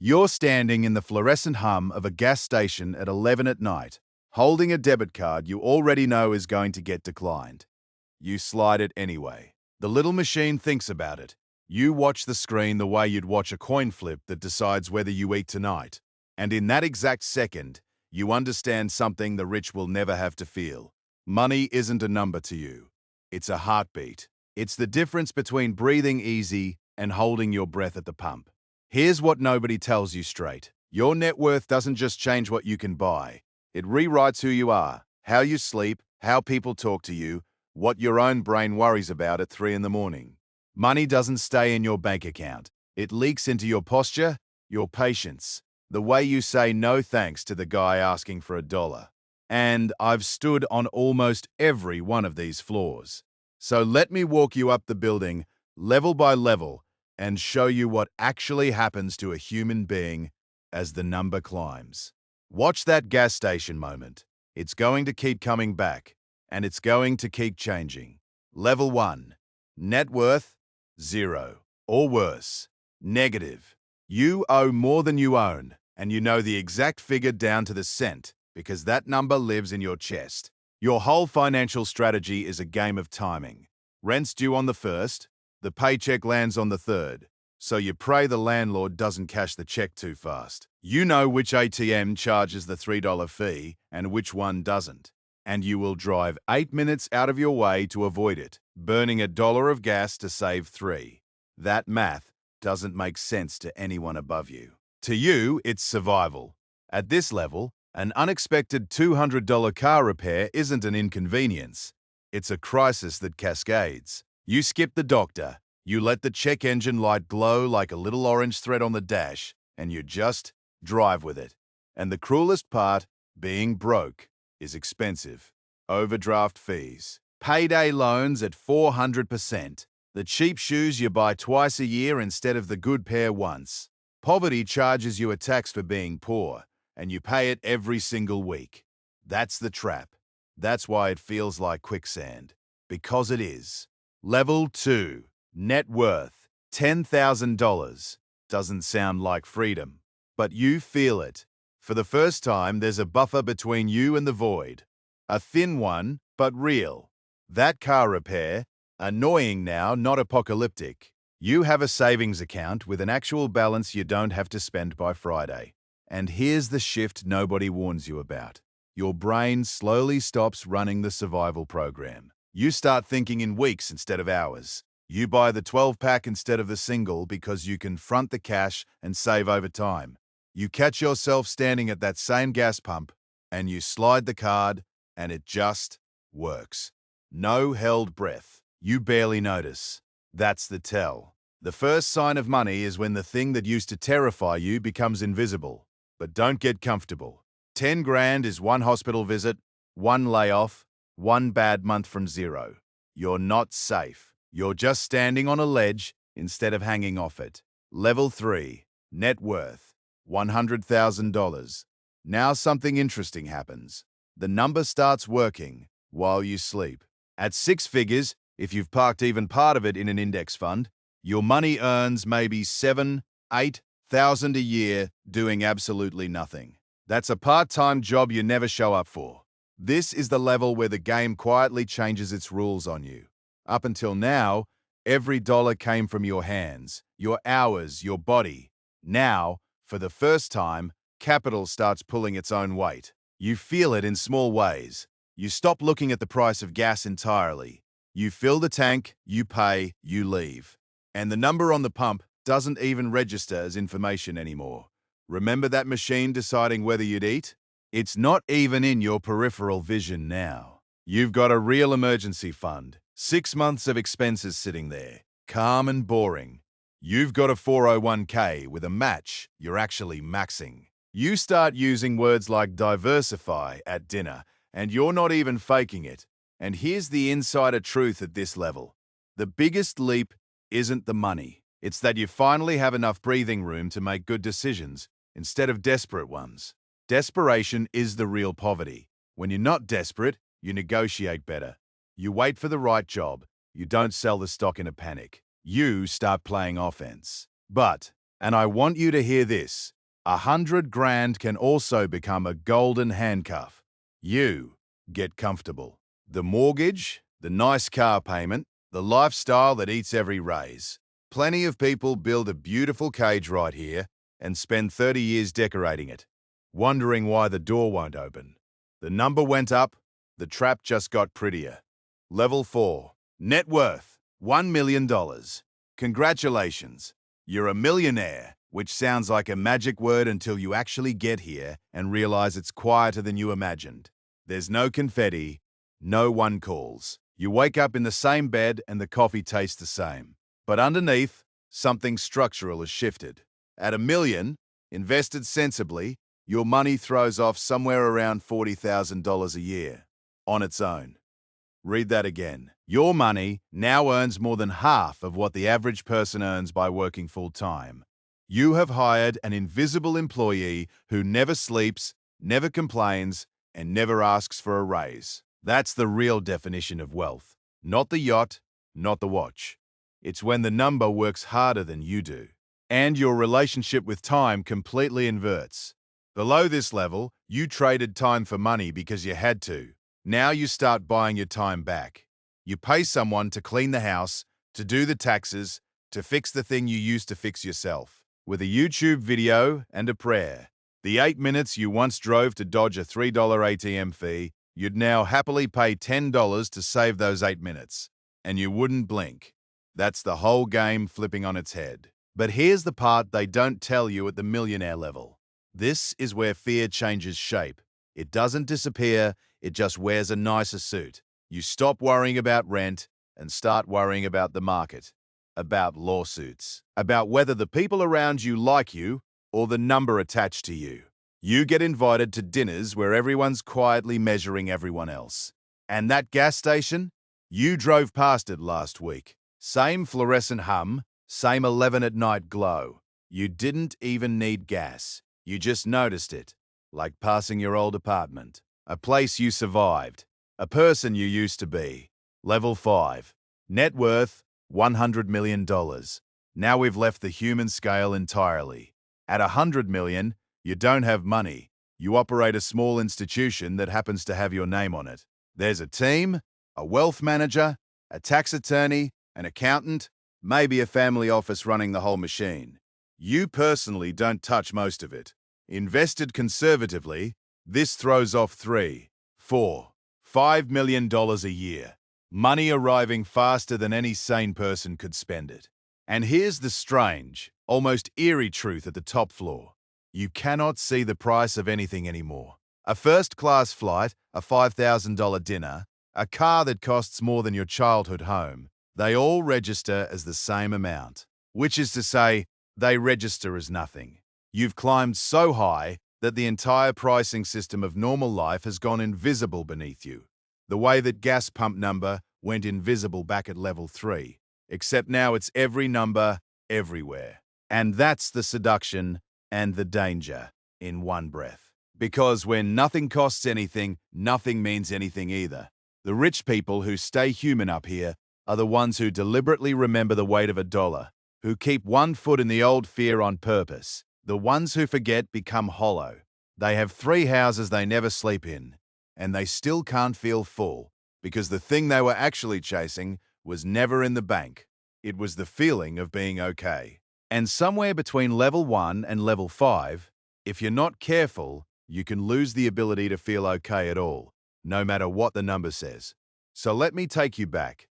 You're standing in the fluorescent hum of a gas station at 11 at night, holding a debit card you already know is going to get declined. You slide it anyway. The little machine thinks about it. You watch the screen the way you'd watch a coin flip that decides whether you eat tonight. And in that exact second, you understand something the rich will never have to feel. Money isn't a number to you. It's a heartbeat. It's the difference between breathing easy and holding your breath at the pump. Here's what nobody tells you straight. Your net worth doesn't just change what you can buy. It rewrites who you are, how you sleep, how people talk to you, what your own brain worries about at 3 in the morning. Money doesn't stay in your bank account. It leaks into your posture, your patience, the way you say no thanks to the guy asking for $1. And I've stood on almost every one of these floors. So let me walk you up the building, level by level, and show you what actually happens to a human being as the number climbs. Watch that gas station moment. It's going to keep coming back, and it's going to keep changing. Level 1. Net worth, 0. Or worse, negative. You owe more than you own, and you know the exact figure down to the cent because that number lives in your chest. Your whole financial strategy is a game of timing. Rent's due on the 1st, the paycheck lands on the 3rd, so you pray the landlord doesn't cash the check too fast. You know which ATM charges the $3 fee and which one doesn't, and you will drive 8 minutes out of your way to avoid it, burning $1 of gas to save 3. That math doesn't make sense to anyone above you. To you, it's survival. At this level, an unexpected $200 car repair isn't an inconvenience. It's a crisis that cascades. You skip the doctor, you let the check engine light glow like a little orange thread on the dash, and you just drive with it. And the cruelest part, being broke, is expensive. Overdraft fees, payday loans at 400%, the cheap shoes you buy twice a year instead of the good pair once. Poverty charges you a tax for being poor, and you pay it every single week. That's the trap. That's why it feels like quicksand. Because it is. Level 2. Net worth, $10,000. Doesn't sound like freedom, but you feel it. For the first time, there's a buffer between you and the void. A thin one, but real. That car repair, annoying now, not apocalyptic. You have a savings account with an actual balance you don't have to spend by Friday. And here's the shift nobody warns you about. Your brain slowly stops running the survival program. You start thinking in weeks instead of hours. You buy the 12-pack instead of the single because you can front the cash and save over time. You catch yourself standing at that same gas pump, and you slide the card, and it just works. No held breath. You barely notice. That's the tell. The first sign of money is when the thing that used to terrify you becomes invisible. But don't get comfortable. 10 grand is one hospital visit, one layoff, one bad month from zero. You're not safe. You're just standing on a ledge instead of hanging off it. Level 3. Net worth, $100,000. Now something interesting happens. The number starts working while you sleep. At 6 figures, if you've parked even part of it in an index fund, your money earns maybe $7,000-8,000 a year doing absolutely nothing. That's a part-time job you never show up for. This is the level where the game quietly changes its rules on you. Up until now, every dollar came from your hands, your hours, your body. Now, for the first time, capital starts pulling its own weight. You feel it in small ways. You stop looking at the price of gas entirely. You fill the tank, you pay, you leave. And the number on the pump doesn't even register as information anymore. Remember that machine deciding whether you'd eat? It's not even in your peripheral vision now. You've got a real emergency fund, 6 months of expenses sitting there, calm and boring. You've got a 401k with a match you're actually maxing. You start using words like diversify at dinner, and you're not even faking it. And here's the insider truth at this level. The biggest leap isn't the money. It's that you finally have enough breathing room to make good decisions instead of desperate ones. Desperation is the real poverty. When you're not desperate, you negotiate better. You wait for the right job. You don't sell the stock in a panic. You start playing offense. But And I want you to hear this. 100 grand can also become a golden handcuff. You get comfortable. The mortgage, the nice car payment, the lifestyle that eats every raise. Plenty of people build a beautiful cage right here and spend 30 years decorating it, wondering why the door won't open. The number went up, the trap just got prettier. Level 4. Net worth, $1 million. Congratulations, you're a millionaire, which sounds like a magic word until you actually get here and realize it's quieter than you imagined. There's no confetti, no one calls. You wake up in the same bed and the coffee tastes the same. But underneath, something structural has shifted. At $1 million, invested sensibly, your money throws off somewhere around $40,000 a year on its own. Read that again. Your money now earns more than half of what the average person earns by working full-time. You have hired an invisible employee who never sleeps, never complains, and never asks for a raise. That's the real definition of wealth. Not the yacht, not the watch. It's when the number works harder than you do. And your relationship with time completely inverts. Below this level, you traded time for money because you had to. Now you start buying your time back. You pay someone to clean the house, to do the taxes, to fix the thing you used to fix yourself. With a YouTube video and a prayer. The 8 minutes you once drove to dodge a $3 ATM fee, you'd now happily pay $10 to save those 8 minutes. And you wouldn't blink. That's the whole game flipping on its head. But here's the part they don't tell you at the millionaire level. This is where fear changes shape. It doesn't disappear, it just wears a nicer suit. You stop worrying about rent and start worrying about the market, about lawsuits, about whether the people around you like you or the number attached to you. You get invited to dinners where everyone's quietly measuring everyone else. And that gas station? You drove past it last week. Same fluorescent hum, same 11 at night glow. You didn't even need gas. You just noticed it, like passing your old apartment. A place you survived. A person you used to be. Level 5. Net worth, $100 million. Now we've left the human scale entirely. At $100 million, you don't have money. You operate a small institution that happens to have your name on it. There's a team, a wealth manager, a tax attorney, an accountant, maybe a family office running the whole machine. You personally don't touch most of it. Invested conservatively, this throws off $3, $4, $5 million a year. Money arriving faster than any sane person could spend it. And here's the strange, almost eerie truth at the top floor. You cannot see the price of anything anymore. A first-class flight, a $5,000 dinner, a car that costs more than your childhood home, they all register as the same amount. Which is to say, they register as nothing. You've climbed so high that the entire pricing system of normal life has gone invisible beneath you. The way that gas pump number went invisible back at level 3, except now it's every number, everywhere. And that's the seduction and the danger in one breath. Because when nothing costs anything, nothing means anything either. The rich people who stay human up here are the ones who deliberately remember the weight of a dollar, who keep one foot in the old fear on purpose. The ones who forget become hollow. They have 3 houses they never sleep in, and they still can't feel full, because the thing they were actually chasing was never in the bank. It was the feeling of being okay. And somewhere between level 1 and level 5, if you're not careful, you can lose the ability to feel okay at all, no matter what the number says. So let me take you back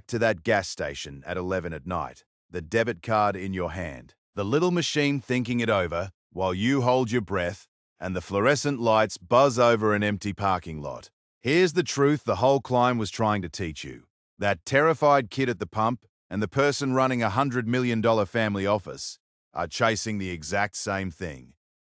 to that gas station at 11 at night, the debit card in your hand, the little machine thinking it over while you hold your breath, and the fluorescent lights buzz over an empty parking lot. Here's the truth the whole climb was trying to teach you. That terrified kid at the pump and the person running a $100 million family office are chasing the exact same thing.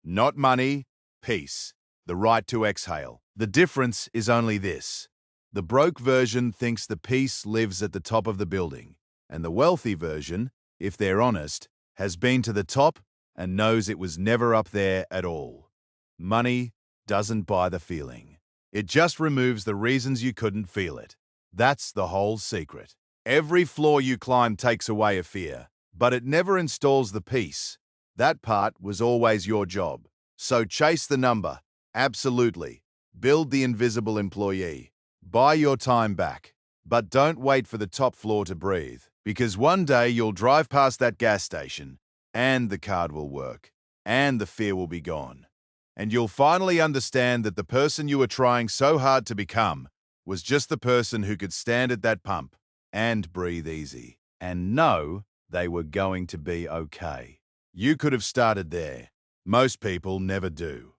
Not money, peace, the right to exhale. The difference is only this. The broke version thinks the peace lives at the top of the building, and the wealthy version, if they're honest, has been to the top and knows it was never up there at all. Money doesn't buy the feeling. It just removes the reasons you couldn't feel it. That's the whole secret. Every floor you climb takes away a fear, but it never installs the peace. That part was always your job. So chase the number. Absolutely. Build the invisible employee. Buy your time back. But don't wait for the top floor to breathe, because one day you'll drive past that gas station, and the card will work, and the fear will be gone. And you'll finally understand that the person you were trying so hard to become was just the person who could stand at that pump and breathe easy and know they were going to be okay. You could have started there. Most people never do.